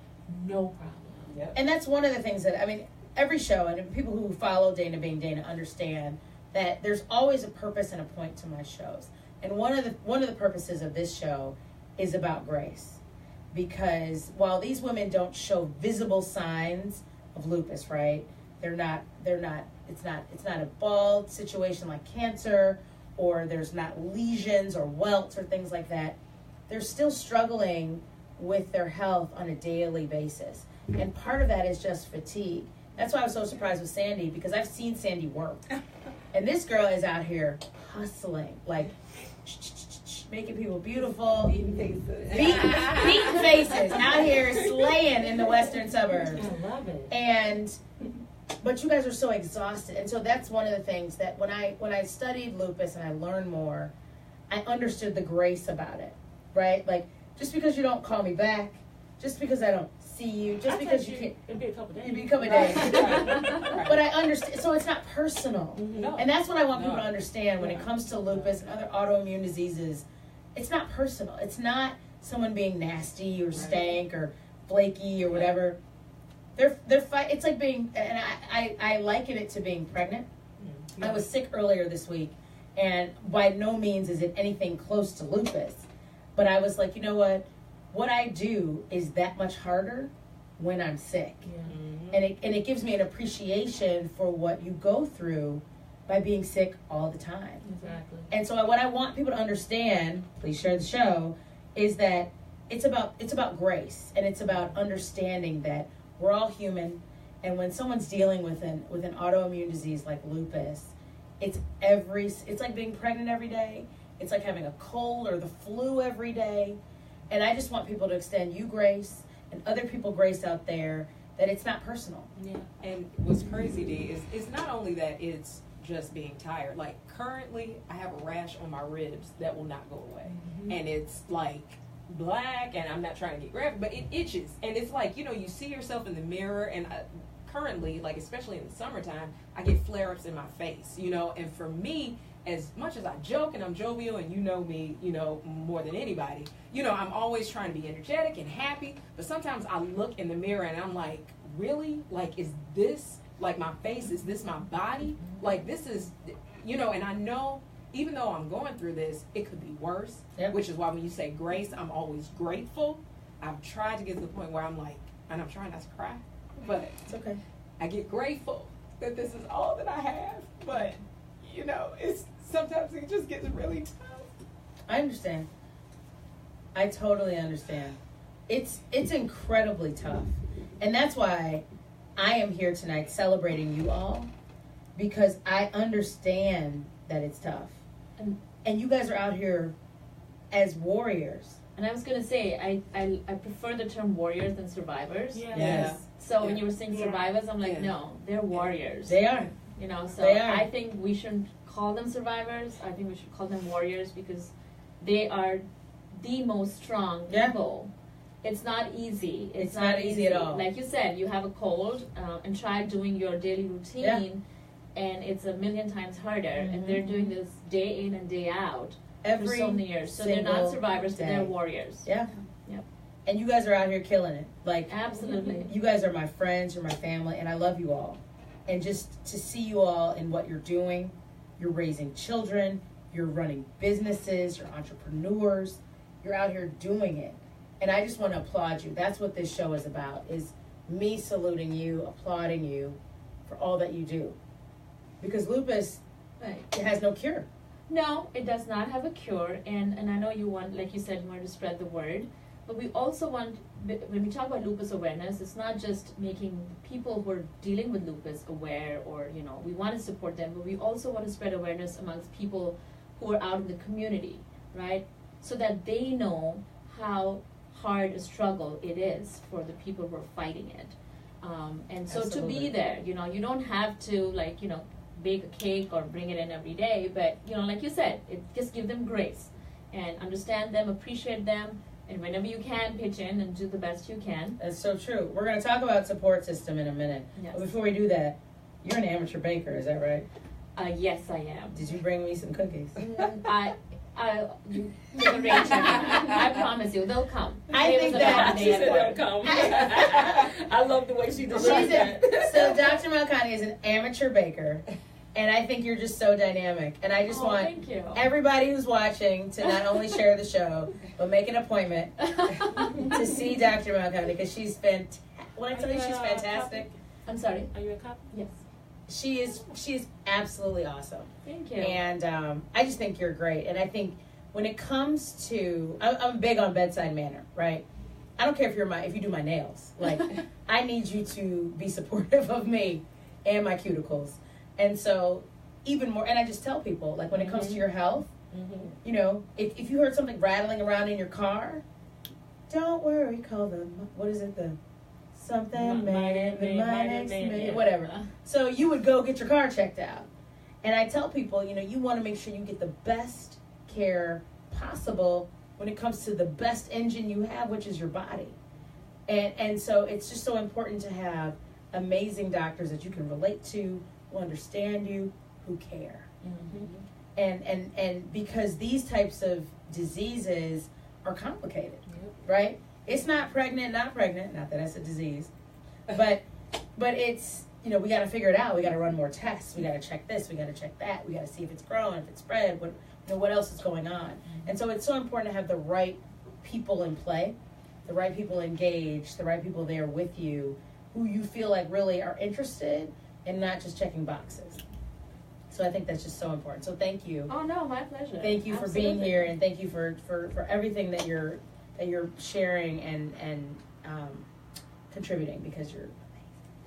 No problem. Yep. And that's one of the things that, I mean, every show, and people who follow Dana Being Dana understand that there's always a purpose and a point to my shows. And one of the purposes of this show is about grace. Because while these women don't show visible signs of lupus, right? It's not a bald situation like cancer, or there's not lesions or welts or things like that. They're still struggling with their health on a daily basis. And part of that is just fatigue. That's why I was so surprised with Sandy, because I've seen Sandy work. And this girl is out here hustling, like making people beautiful. Beating faces. Beating faces. Out here slaying in the western suburbs. I love it. But you guys are so exhausted. And so that's one of the things that when I studied lupus and I learned more, I understood the grace about it. Right? Like, just because you don't call me back, just because I don't see you, just because you can't. It'd be a couple days. It'd be a couple days. Right. But I understand. So it's not personal. No. And that's what I want people to understand when it comes to lupus and other autoimmune diseases. It's not personal. It's not someone being nasty or stank or flaky or whatever. They're fight. It's like being, and I liken it to being pregnant. I was sick earlier this week, and by no means is it anything close to lupus. But I was like, you know what? What I do is that much harder when I'm sick. Yeah. And it gives me an appreciation for what you go through by being sick all the time. Exactly. And so what I want people to understand, please share the show, is that it's about grace, and it's about understanding that we're all human, and when someone's dealing with an autoimmune disease like lupus, it's like being pregnant every day. It's like having a cold or the flu every day. And I just want people to extend you grace and other people grace out there, that it's not personal. Yeah. And what's crazy, D, is it's not only that it's just being tired. Like, currently, I have a rash on my ribs that will not go away. And it's like black, and I'm not trying to get graphic, but it itches. And it's like, you know, you see yourself in the mirror, and currently, like, especially in the summertime, I get flare-ups in my face, you know. And for me, as much as I joke and I'm jovial, and you know me, you know, more than anybody, you know, I'm always trying to be energetic and happy. But sometimes I look in the mirror and I'm like, really? Like, is this, like, my face? Is this my body? Like, this is, you know, and I know, even though I'm going through this, it could be worse, which is why when you say grace, I'm always grateful. I've tried to get to the point where I'm like, and I'm trying not to cry, but It's okay. I get grateful that this is all that I have. But, you know, it's sometimes it just gets really tough. I understand. I totally understand. It's incredibly tough. And that's why I am here tonight celebrating you all, because I understand that it's tough. And you guys are out here as warriors. And I was gonna say, I prefer the term warriors than survivors. Yeah. Yes. So when you were saying Yeah. survivors, I'm like, Yeah. no, they're warriors. They are. You know, so They are. I think we shouldn't call them survivors. I think we should call them warriors because they are the most strong Yeah. people. It's not easy. It's not easy at all. Like you said, you have a cold and try doing your daily routine, and it's a million times harder. And they're doing this day in and day out Every for so many years. So they're not single survivors, but they're day. warriors. Yeah. Yep. And you guys are out here killing it. Like, Absolutely. you guys are my friends, you're my family, and I love you all. And just to see you all in what you're doing, you're raising children, you're running businesses, you're entrepreneurs, you're out here doing it. And I just want to applaud you. That's what this show is about, is me saluting you, applauding you for all that you do. Because lupus, Right. it has no cure. No, it does not have a cure, and I know you want, like you said, you want to spread the word, but we also want, when we talk about lupus awareness, it's not just making people who are dealing with lupus aware, or, you know, we want to support them, but we also want to spread awareness amongst people who are out in the community, right? So that they know how hard a struggle it is for the people who are fighting it. And so Absolutely. to be there, you know, you don't have to, like, you know, bake a cake or bring it in every day, but, you know, like you said, it just give them grace and understand them, appreciate them, and whenever you can, pitch in and do the best you can. That's so true. We're going to talk about support system in a minute. Yes. But before we do that, you're an amateur baker, is that right? Yes, I am. Did you bring me some cookies? You take a range. I promise you, they'll come. I It think was a that- long day She at said work. they'll come. I love the way she She's described that. so Dr. Malkani is an amateur baker, and I think you're just so dynamic. And I just Oh, want thank you. everybody who's watching to not only share the show, but make an appointment to see Dr. Malkani, because she's fantastic. When I tell you she's fantastic, I'm sorry. Are you a cop? Yes. she is absolutely awesome. Thank you. And I just think you're great. And I think when it comes to, I'm big on bedside manner, right? I don't care if you do my nails. Like, I need you to be supportive of me and my cuticles. And so, even more, and I just tell people, like, when it comes to your health, you know, if you heard something rattling around in your car, don't worry, call them, what is it, the something man, whatever. So you would go get your car checked out. And I tell people, you know, you want to make sure you get the best care possible when it comes to the best engine you have, which is your body. And so it's just so important to have amazing doctors that you can relate to, who understand you, who care. And because these types of diseases are complicated, right? It's not pregnant, not that that's a disease, but it's, you know, we got to figure it out. We got to run more tests. We got to check this. We got to check that. We got to see if it's growing, if it's spread, what else is going on. And so it's so important to have the right people in play, the right people engaged, the right people there with you, who you feel like really are interested and not just checking boxes. So I think that's just so important. So thank you. Oh no, my pleasure. Thank you for being Absolutely. here, and thank you for everything that you're sharing and contributing, because you're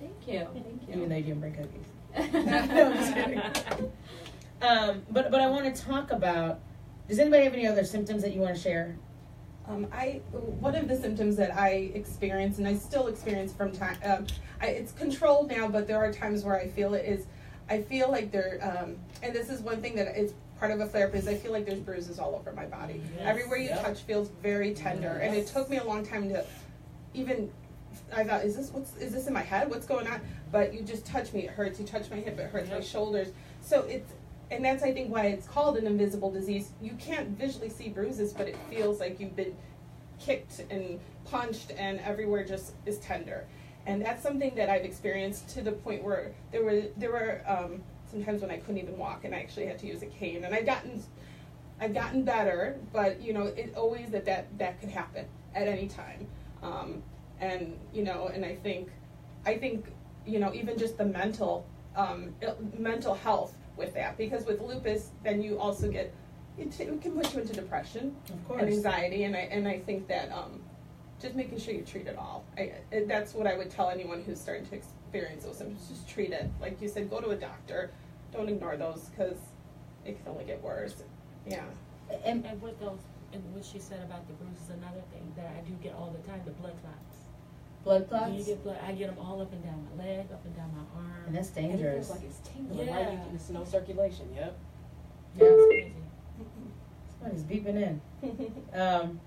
Thank you. Thank you. even though you didn't bring cookies. No, I'm just kidding. But I want to talk about. Does anybody have any other symptoms that you want to share? One of the symptoms that I experience, and I still experience from time, it's controlled now, but there are times where I feel it is. I feel like there, and this is one thing that is part of a flare-up, is I feel like there's bruises all over my body. Yes. Everywhere you touch feels very tender, and it took me a long time to even. I thought, is this in my head? What's going on? But you just touch me, it hurts. You touch my hip, it hurts. My shoulders. So and that's, I think, why it's called an invisible disease. You can't visually see bruises, but it feels like you've been kicked and punched, and everywhere just is tender. And that's something that I've experienced to the point where there were sometimes when I couldn't even walk, and I actually had to use a cane. And I've gotten better, but you know, it always that could happen at any time. And you know, and I think you know, even just the mental health with that, because with lupus, then you also get it can put you into depression and anxiety, and I think that just making sure you treat it all. That's what I would tell anyone who's starting to experience those symptoms. Just treat it, like you said. Go to a doctor. Don't ignore those, because it can only get worse. Yeah. And with those, and what she said about the bruises, another thing that I do get all the time, the blood clots. blood clots? You get blood. I get them all up and down my leg, up and down my arm. And that's And it dangerous. feels like it's tingling, Yeah. right? It's no circulation. Yep. Yeah. It's crazy. Somebody's beeping in.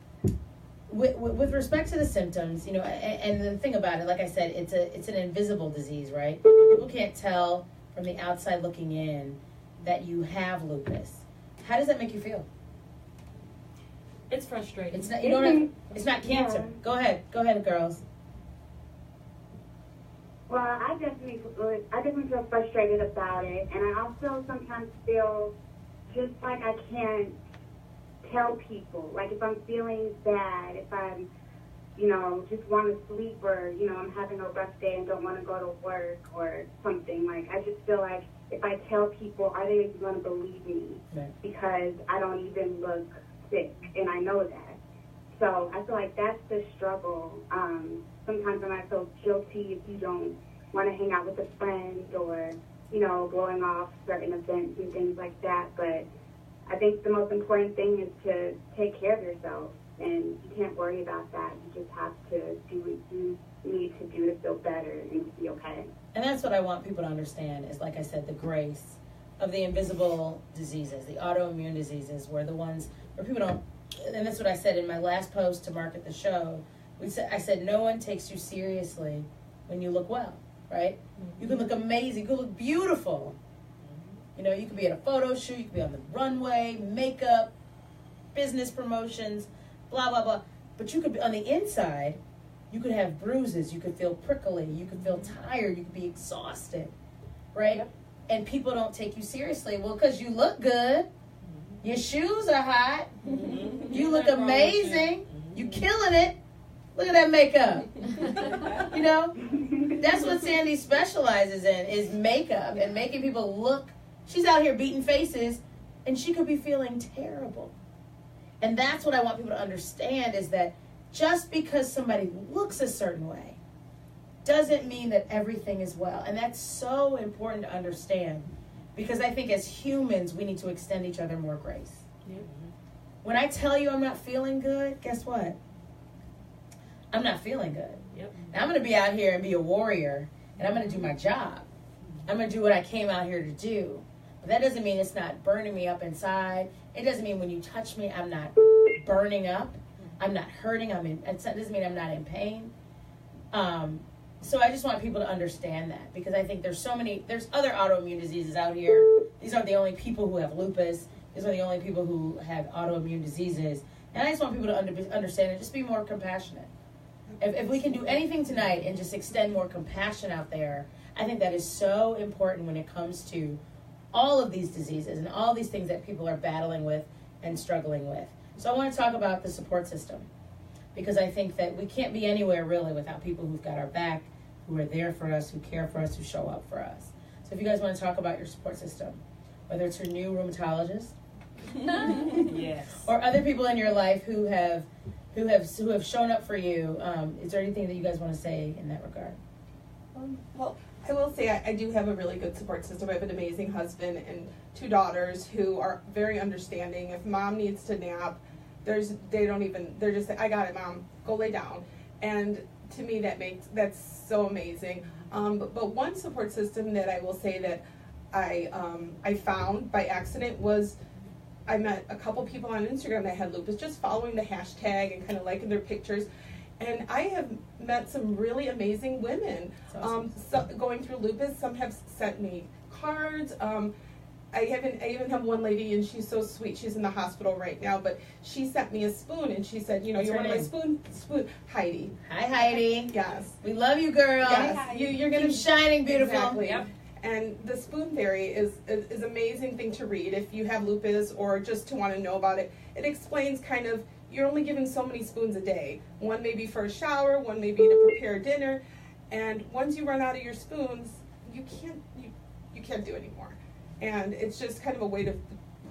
With respect to the symptoms, you know, and the thing about it, like I said, it's an invisible disease, right? People can't tell from the outside looking in that you have lupus. How does that make you feel? It's frustrating. It's not. You don't have. It's not cancer. Yeah. Go ahead, girls. Well, I definitely feel frustrated about it, and I also sometimes feel just like I can't tell people. Like if I'm feeling bad, if I'm, you know, just want to sleep, or you know, I'm having a rough day and don't want to go to work or something. Like I just feel like if I tell people, are they even going to believe me? Right. Because I don't even look sick, and I know that. So I feel like that's the struggle. Sometimes when I feel guilty if you don't want to hang out with a friend, or, you know, blowing off certain events and things like that. But I think the most important thing is to take care of yourself, and you can't worry about that. You just have to do what you need to do to feel better and to be okay. And that's what I want people to understand is, like I said, the grace of the invisible diseases, the autoimmune diseases, were the ones where people don't, and that's what I said in my last post to market the show. I said, no one takes you seriously when you look well, right? You can look amazing, you can look beautiful. You know, you could be at a photo shoot, you could be on the runway, makeup, business promotions, blah, blah, blah. But you could be on the inside, you could have bruises, you could feel prickly, you could feel tired, you could be exhausted, right? Yep. And people don't take you seriously. Well, because you look good, your shoes are hot, you look amazing, you killing it. Look at that makeup. You know, that's what Sandy specializes in, is makeup and making people look. She's out here beating faces, and she could be feeling terrible. And that's what I want people to understand, is that just because somebody looks a certain way doesn't mean that everything is well. And that's so important to understand, because I think as humans, we need to extend each other more grace. Yep. When I tell you I'm not feeling good, guess what? I'm not feeling good. Yep. Now, I'm going to be out here and be a warrior, and I'm going to do my job. I'm going to do what I came out here to do. But that doesn't mean it's not burning me up inside. It doesn't mean when you touch me, I'm not burning up. I'm not hurting. It doesn't mean I'm not in pain. So I just want people to understand that, because I think there's other autoimmune diseases out here. These aren't the only people who have lupus. These are the only people who have autoimmune diseases. And I just want people to understand and just be more compassionate. If we can do anything tonight and just extend more compassion out there, I think that is so important when it comes to all of these diseases and all these things that people are battling with and struggling with. So I want to talk about the support system, because I think that we can't be anywhere really without people who've got our back, who are there for us, who care for us, who show up for us. So if you guys want to talk about your support system, whether it's your new rheumatologist, Yes. or other people in your life who have shown up for you, is there anything that you guys want to say in that regard? Well, I will say I do have a really good support system. I have an amazing husband and 2 daughters who are very understanding. If mom needs to nap, they're just say, I got it, mom, go lay down. And to me, that's so amazing. But one support system that I will say that I found by accident was, I met a couple people on Instagram that had lupus, just following the hashtag and kind of liking their pictures. And I have met some really amazing women going through lupus. Some have sent me cards. I even have one lady, and she's so sweet. She's in the hospital right now, but she sent me a spoon, and she said, you know, you're one of my spoon, Heidi. Hi, Heidi. Yes. We love you, girl. Yes. You're going to be shining beautiful. Exactly. Yep. And the Spoon Fairy is an amazing thing to read if you have lupus or just to want to know about it. It explains kind of, you're only given so many spoons a day. One may be for a shower, one may be to prepare dinner, and once you run out of your spoons, you can't do anymore. And it's just kind of a way to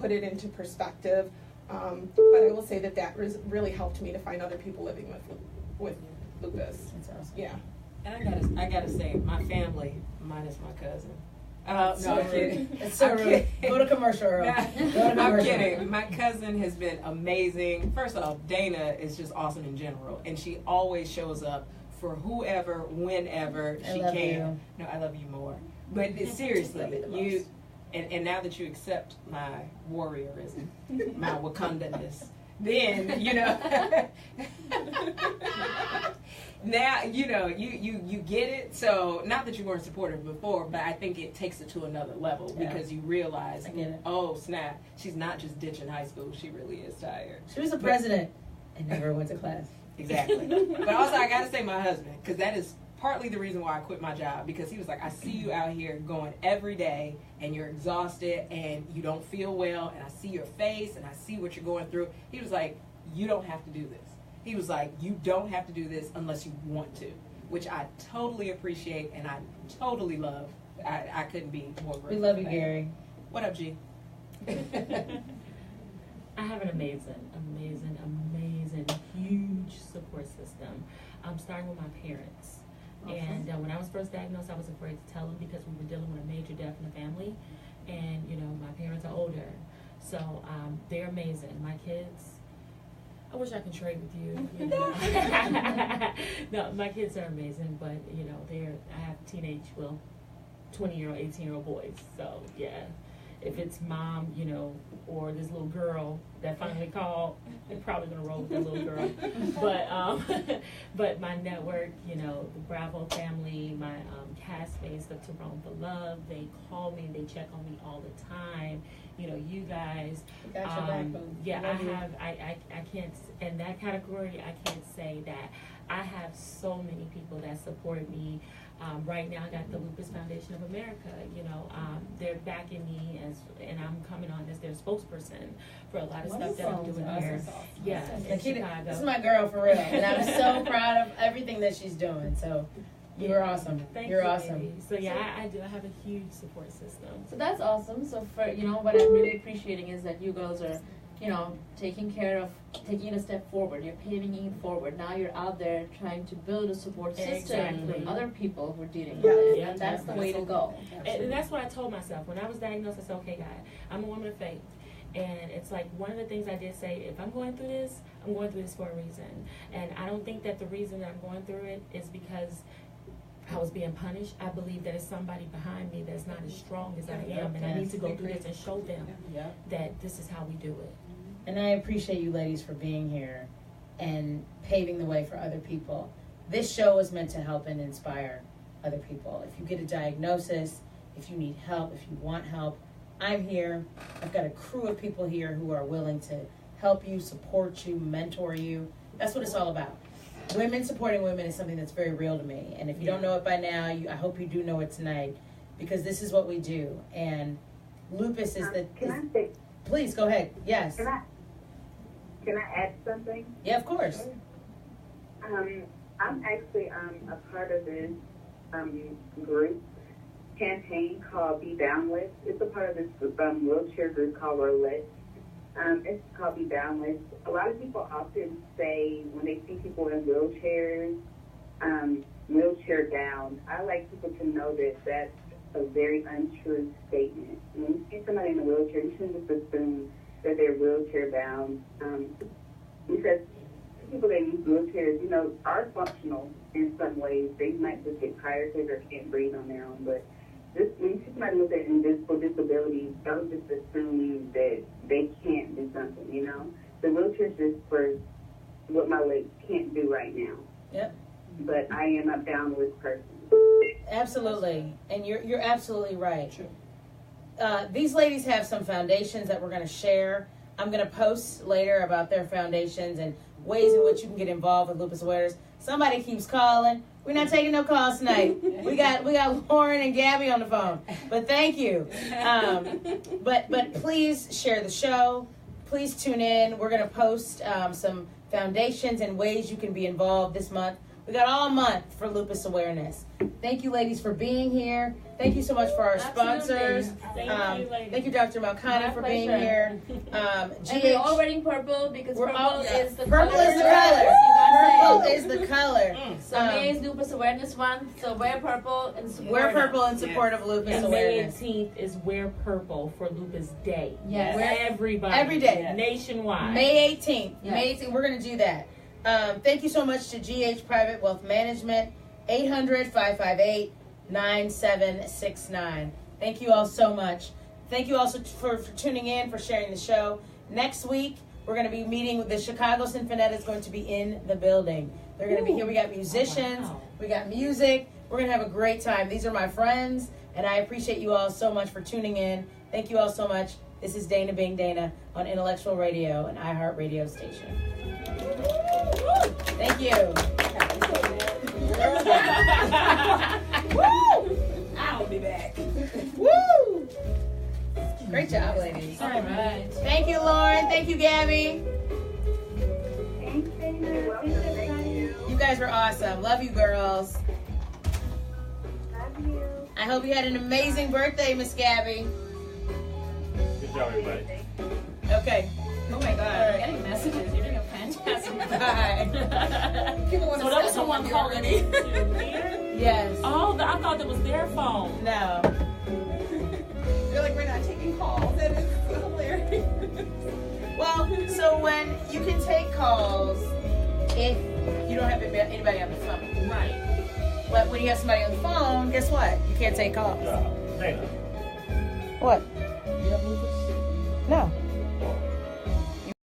put it into perspective. But I will say that really helped me to find other people living with lupus. That's awesome. Yeah. And I gotta say, my family, minus my cousin. No, I'm kidding. It's so rude. Go to commercial, Earl. Go to commercial. I'm kidding. My cousin has been amazing. First off, Dana is just awesome in general, and she always shows up for whoever, whenever I she love can. you. No, I love you more. But seriously, Love you the you most. and now that you accept my warriorism, my Wakandaness, then now you get it. So not that you weren't supportive before, but I think it takes it to another level because you realize, I get it. oh snap, she's not just ditching high school. She really is tired. She was the president and never went to class. Exactly. But also I gotta say my husband, because that is partly the reason why I quit my job, because he was like, I see you out here going every day and you're exhausted and you don't feel well, and I see your face and I see what you're going through. He was like, you don't have to do this. He was like, you don't have to do this unless you want to, which I totally appreciate and I totally love. I couldn't be more grateful. We love you, for that. Gary. What up, G? I have an amazing, huge support system. I'm starting with my parents. And when I was first diagnosed, I was afraid to tell them because we were dealing with a major death in the family. And, my parents are older. So they're amazing. My kids, I wish I could trade with you. No, my kids are amazing, but, I have 20-year-old, 18-year-old boys. So, yeah. If it's mom, or this little girl that finally called, they're probably gonna roll with the little girl. But my network, the Bravo family, my castmates, the Tyrone for Love, they call me, they check on me all the time. You guys. We got your backbone. Yeah, Love you. I can't, in that category, I can't say that I have so many people that support me. Right now, I got the Lupus Foundation of America. They're backing me and I'm coming on as their spokesperson for a lot of stuff that I'm doing here. Yeah, in Chicago. This is my girl for real, and I'm so proud of everything that she's doing. So you're awesome. You're awesome. Baby. So yeah, I do. I have a huge support system. So that's awesome. So for what I'm really appreciating is that you girls are, taking it a step forward. You're paving it forward. Now you're out there trying to build a support system for other people who are dealing with it. Yeah, And that's the way to go. And that's what I told myself when I was diagnosed. I said, okay, God, I'm a woman of faith. And it's like one of the things I did say, if I'm going through this, I'm going through this for a reason. And I don't think that the reason that I'm going through it is because I was being punished. I believe that there's somebody behind me that's not as strong as I am. And I need to go through this and show them that this is how we do it. And I appreciate you ladies for being here and paving the way for other people. This show is meant to help and inspire other people. If you get a diagnosis, if you need help, if you want help, I'm here. I've got a crew of people here who are willing to help you, support you, mentor you. That's what it's all about. Women supporting women is something that's very real to me. And if you don't know it by now, I hope you do know it tonight, because this is what we do. And lupus is the... Please, go ahead. Yes. Can I add something? Yeah, of course. I'm actually a part of this group campaign called Be Boundless. It's a part of this wheelchair group called Roulette. It's called Be Boundless. A lot of people often say when they see people in wheelchairs, wheelchair bound. I like people to know that that's a very untrue statement. When you see somebody in a wheelchair, you shouldn't just assume that they're wheelchair bound, because people that use wheelchairs, are functional in some ways. They might just get tired because they can't breathe on their own, but when you see somebody with an invisible disability, don't just assume that they can't do something, The wheelchair's just for what my legs can't do right now. Yep. But I am a boundless person. Absolutely. And you're absolutely right. These ladies have some foundations that we're going to share. I'm going to post later about their foundations and ways in which you can get involved with Lupus Awareness. Somebody keeps calling. We're not taking no calls tonight. We got Lauren and Gabby on the phone. But thank you. But please share the show. Please tune in. We're going to post some foundations and ways you can be involved this month. We got all month for Lupus Awareness. Thank you, ladies, for being here. Thank you so much for our sponsors. Thank you, Dr. Malkani, for being here. And we're all wearing purple because purple is the color. Purple is the color. So May is Lupus Awareness Month. So wear purple and support. Wear purple in support of Lupus and Awareness. May 18th is Wear Purple for Lupus Day. Yes. Everybody. Every day. Nationwide. May 18th. Yes. May 18th. We're going to do that. Thank you so much to GH Private Wealth Management, 800-558-9769. Thank you all so much. Thank you also for tuning in, for sharing the show. Next week, we're going to be meeting with the Chicago Sinfonetta is going to be in the building. They're going to be here. We got musicians. Wow. We got music. We're going to have a great time. These are my friends, and I appreciate you all so much for tuning in. Thank you all so much. This is Dana Being Dana on Intellectual Radio, an iHeart radio station. Thank you. Woo! I'll be back. Woo! Great job, ladies. All right. Thank you, Lauren. Thank you, Gabby. Thanks, Dana. Thanks, everybody. You guys were awesome. Love you, girls. Love you. I hope you had an amazing birthday, Miss Gabby. Good job, everybody. Okay. Oh my God, All I'm right. getting messages. You're doing a fantastic job. Bye. People want So to that was someone calling me. Yes. Oh, I thought that was their phone. No. They're like, we're not taking calls. That is hilarious. Well, so when you can take calls if you don't have anybody on the phone. Right. But when you have somebody on the phone, guess what? You can't take calls. Dana, What? you have lupus? No.